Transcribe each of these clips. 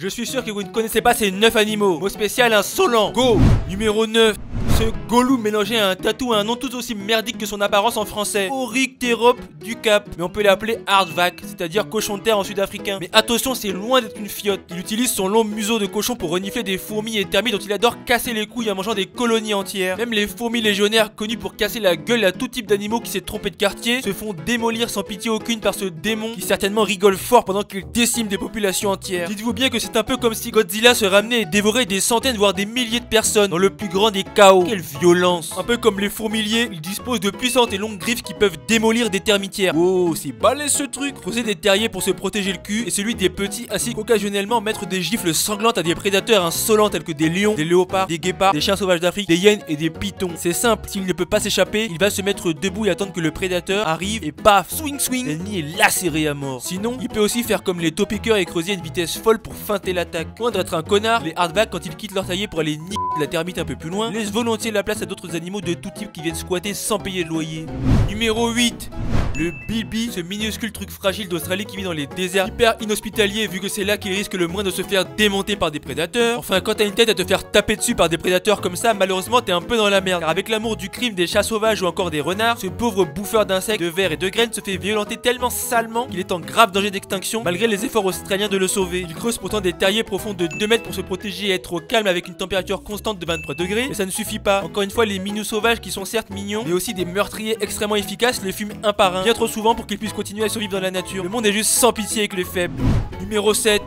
Je suis sûr que vous ne connaissez pas ces 9 animaux. Mot spécial insolent. Go. Numéro 9. Ce Gollum mélangé à un tatou et un nom tout aussi merdique que son apparence en français. Oryctérope du Cap. Mais on peut l'appeler Aardvark, c'est-à-dire cochon de terre en sud-africain. Mais attention, c'est loin d'être une fiotte. Il utilise son long museau de cochon pour renifler des fourmis et termites dont il adore casser les couilles en mangeant des colonies entières. Même les fourmis légionnaires, connues pour casser la gueule à tout type d'animaux qui s'est trompé de quartier, se font démolir sans pitié aucune par ce démon qui certainement rigole fort pendant qu'il décime des populations entières. Dites-vous bien que c'est un peu comme si Godzilla se ramenait et dévorait des centaines voire des milliers de personnes dans le plus grand des chaos. Quelle violence. Un peu comme les fourmiliers, ils disposent de puissantes et longues griffes qui peuvent démolir des termitières. Oh, c'est balèze ce truc. Creuser des terriers pour se protéger le cul et celui des petits, ainsi qu'occasionnellement mettre des gifles sanglantes à des prédateurs insolents tels que des lions, des léopards, des guépards, des chiens sauvages d'Afrique, des hyènes et des pitons. C'est simple, s'il ne peut pas s'échapper, il va se mettre debout et attendre que le prédateur arrive et paf, swing swing, l'ennemi est lacéré à mort. Sinon, il peut aussi faire comme les taupiqueurs et creuser à une vitesse folle pour feinter l'attaque. Loin d'être un connard, les Aardvark, quand ils quittent leur terrier pour aller niquer de la termite un peu plus loin, laissent volontiers la place à d'autres animaux de tout type qui viennent squatter sans payer de loyer. Numéro 8. Le Bilby, ce minuscule truc fragile d'Australie qui vit dans les déserts, hyper inhospitalier vu que c'est là qu'il risque le moins de se faire démonter par des prédateurs. Enfin, quand t'as une tête à te faire taper dessus par des prédateurs comme ça, malheureusement t'es un peu dans la merde. Car avec l'amour du crime des chats sauvages ou encore des renards, ce pauvre bouffeur d'insectes, de vers et de graines se fait violenter tellement salement qu'il est en grave danger d'extinction malgré les efforts australiens de le sauver. Il creuse pourtant des terriers profonds de 2 mètres pour se protéger et être au calme avec une température constante de 23 degrés, mais ça ne suffit pas. Encore une fois, les minous sauvages qui sont certes mignons, mais aussi des meurtriers extrêmement efficaces les fument un par un, bien trop souvent pour qu'ils puissent continuer à survivre dans la nature. Le monde est juste sans pitié avec les faibles. Numéro 7.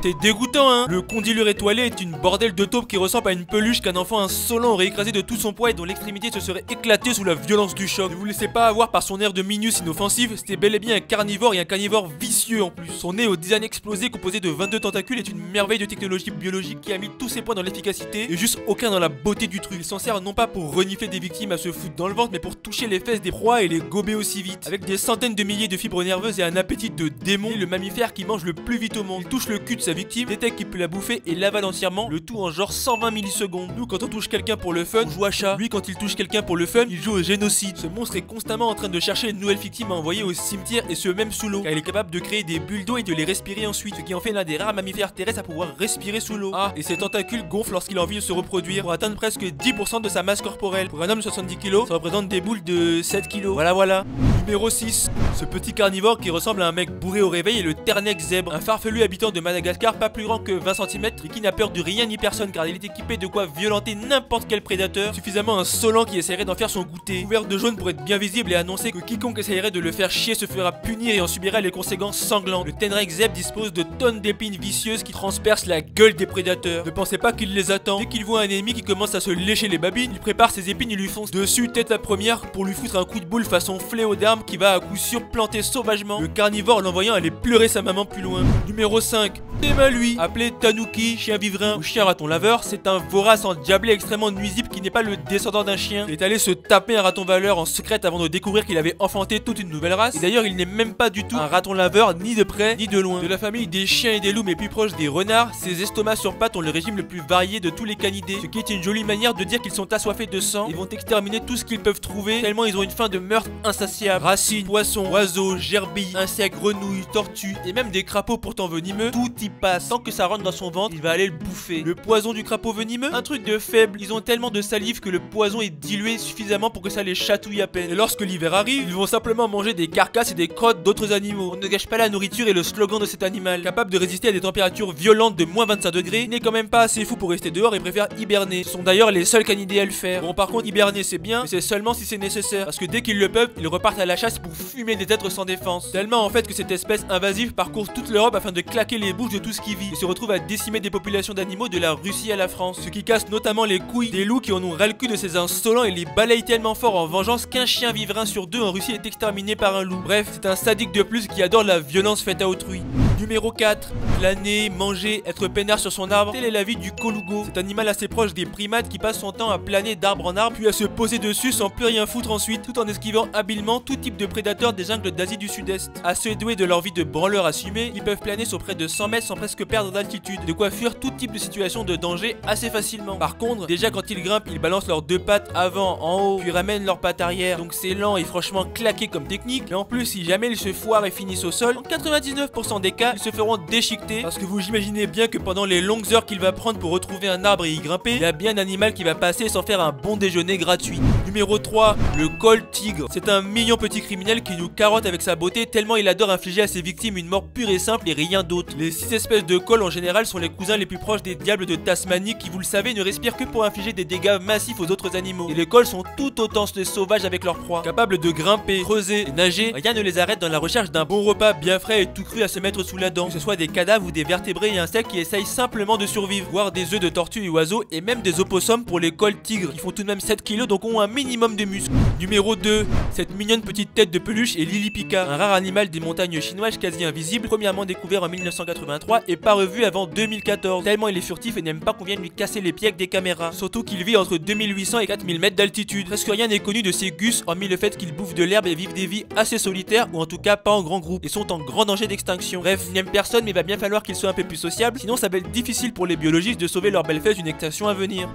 T'es dégoûtant hein. Le condylure étoilé est une bordelle de taupe qui ressemble à une peluche qu'un enfant insolent aurait écrasé de tout son poids et dont l'extrémité se serait éclatée sous la violence du choc. Ne vous laissez pas avoir par son air de minus inoffensif, c'était bel et bien un carnivore et un carnivore vicieux en plus. Son nez au design explosé composé de 22 tentacules est une merveille de technologie biologique qui a mis tous ses points dans l'efficacité et juste aucun dans la beauté du truc. Il s'en sert non pas pour renifler des victimes à se foutre dans le ventre mais pour toucher les fesses des proies et les gober aussi vite. Avec des centaines de milliers de fibres nerveuses et un appétit de démon, il est le mammifère qui mange le plus vite au monde. Il touche le cul de sa victime, détecte qu'il peut la bouffer et l'avale entièrement, le tout en genre 120 millisecondes. Nous quand on touche quelqu'un pour le fun, on joue à chat. Lui quand il touche quelqu'un pour le fun, il joue au génocide. Ce monstre est constamment en train de chercher une nouvelle victime à envoyer au cimetière et ce même sous l'eau. Car il est capable de créer des bulles d'eau et de les respirer ensuite, ce qui en fait l'un des rares mammifères terrestres à pouvoir respirer sous l'eau. Ah, et ses tentacules gonflent lorsqu'il a envie de se reproduire pour atteindre presque 10% de sa masse corporelle. Pour un homme de 70 kg, ça représente des boules de 7 kg. Voilà. Numéro 6. Ce petit carnivore qui ressemble à un mec bourré au réveil est le Ternex zèbre, un farfelu habitant de Madagascar pas plus grand que 20 cm et qui n'a peur de rien ni personne car il est équipé de quoi violenter n'importe quel prédateur suffisamment insolent qui essaierait d'en faire son goûter. Couvert de jaune pour être bien visible et annoncer que quiconque essayerait de le faire chier se fera punir et en subira les conséquences sanglantes. Le Ternex zèbre dispose de tonnes d'épines vicieuses qui transpercent la gueule des prédateurs. Ne pensez pas qu'il les attend. Dès qu'il voit un ennemi qui commence à se lécher les babines, il prépare ses épines et lui fonce dessus tête la première pour lui foutre un coup de boule façon fléau d'arme qui va à coup sûr planter sauvagement le carnivore l'envoyant aller pleurer sa maman plus loin. Numéro 5. Tema lui, appelé Tanuki, chien vivrin ou chien raton laveur, c'est un vorace endiablé extrêmement nuisible qui n'est pas le descendant d'un chien. Il est allé se taper un raton laveur en secret avant de découvrir qu'il avait enfanté toute une nouvelle race. Et d'ailleurs il n'est même pas du tout un raton laveur ni de près ni de loin. De la famille des chiens et des loups mais plus proche des renards, ses estomacs sur pattes ont le régime le plus varié de tous les canidés, ce qui est une jolie manière de dire qu'ils sont assoiffés de sang et vont exterminer tout ce qu'ils peuvent trouver tellement ils ont une faim de meurtre insatiable. Racines, poissons, oiseaux, gerbilles, insectes, grenouilles, tortues et même des crapauds pourtant venimeux, tout y passe. Tant que ça rentre dans son ventre, il va aller le bouffer. Le poison du crapaud venimeux, un truc de faible. Ils ont tellement de salive que le poison est dilué suffisamment pour que ça les chatouille à peine. Et lorsque l'hiver arrive, ils vont simplement manger des carcasses et des crottes d'autres animaux. On ne gâche pas la nourriture et le slogan de cet animal. Capable de résister à des températures violentes de moins 25 degrés, il n'est quand même pas assez fou pour rester dehors et préfère hiberner. Ce sont d'ailleurs les seuls canidés à le faire. Bon par contre hiberner c'est bien, mais c'est seulement si c'est nécessaire. Parce que dès qu'ils le peuvent, ils repartent à la chasse pour fumer des êtres sans défense. Tellement en fait que cette espèce invasive parcourt toute l'Europe afin de claquer les bouches de tout ce qui vit et se retrouve à décimer des populations d'animaux de la Russie à la France. Ce qui casse notamment les couilles des loups qui en ont ras le cul de ces insolents et les balayent tellement fort en vengeance qu'un chien vivrin sur 2 en Russie est exterminé par un loup. Bref, c'est un sadique de plus qui adore la violence faite à autrui. Numéro 4. Planer, manger, être peinard sur son arbre. Telle est la vie du colugo. Cet animal assez proche des primates qui passe son temps à planer d'arbre en arbre puis à se poser dessus sans plus rien foutre ensuite tout en esquivant habilement tout type de prédateurs des jungles d'Asie du Sud-Est. Assez doués de leur vie de branleurs assumés, ils peuvent planer sur près de 100 mètres sans presque perdre d'altitude. De quoi fuir tout type de situation de danger assez facilement. Par contre, déjà quand ils grimpent, ils balancent leurs 2 pattes avant, en haut, puis ramènent leurs pattes arrière. Donc c'est lent et franchement claqué comme technique. Et en plus, si jamais ils se foirent et finissent au sol, en 99% des cas, cas, ils se feront déchiqueter parce que vous imaginez bien que pendant les longues heures qu'il va prendre pour retrouver un arbre et y grimper, il y a bien un animal qui va passer sans faire un bon déjeuner gratuit. Numéro 3, le col tigre. C'est un mignon petit criminel qui nous carotte avec sa beauté tellement il adore infliger à ses victimes une mort pure et simple et rien d'autre. Les 6 espèces de cols en général sont les cousins les plus proches des diables de Tasmanie qui, vous le savez, ne respirent que pour infliger des dégâts massifs aux autres animaux. Et les cols sont tout autant sauvages avec leur proie. Capables de grimper, creuser et nager, rien ne les arrête dans la recherche d'un bon repas bien frais et tout cru à se mettre sous la dent. Que ce soit des cadavres ou des vertébrés et insectes qui essayent simplement de survivre. Voire des œufs de tortues et oiseaux et même des opossums pour les cols tigres qui font tout de même 7 kilos donc ont un minimum de muscles. Numéro 2, cette mignonne petite tête de peluche est Lilipica, un rare animal des montagnes chinoises quasi invisible, premièrement découvert en 1983 et pas revu avant 2014. Tellement il est furtif et n'aime pas qu'on vienne lui casser les pieds avec des caméras. Surtout qu'il vit entre 2800 et 4000 mètres d'altitude. Presque rien n'est connu de ces gus hormis le fait qu'ils bouffent de l'herbe et vivent des vies assez solitaires ou en tout cas pas en grand groupe et sont en grand danger d'extinction. Bref, ils n'aiment personne mais il va bien falloir qu'ils soient un peu plus sociables, sinon ça va être difficile pour les biologistes de sauver leur belle fesse d'une extinction à venir.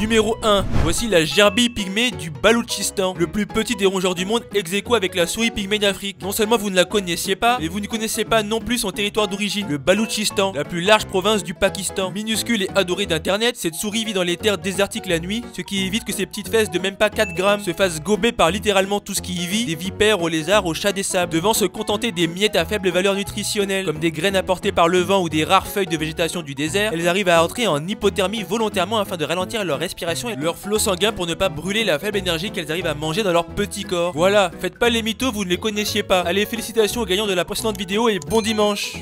Numéro 1, voici la gerbille pygmée du Baloutchistan, le plus petit des rongeurs du monde ex aequo avec la souris pygmée d'Afrique. Non seulement vous ne la connaissiez pas, mais vous ne connaissez pas non plus son territoire d'origine, le Baloutchistan, la plus large province du Pakistan. Minuscule et adorée d'internet, cette souris vit dans les terres désertiques la nuit, ce qui évite que ses petites fesses de même pas 4 grammes se fassent gober par littéralement tout ce qui y vit, des vipères aux lézards, aux chats des sables, devant se contenter des miettes à faible valeur nutritionnelle, comme des graines apportées par le vent ou des rares feuilles de végétation du désert. Elles arrivent à entrer en hypothermie volontairement afin de ralentir leur respiration et leur flot sanguin pour ne pas brûler la faible énergie qu'elles arrivent à manger dans leur petit corps. Voilà, faites pas les mythos, vous ne les connaissiez pas. Allez, félicitations aux gagnants de la précédente vidéo et bon dimanche.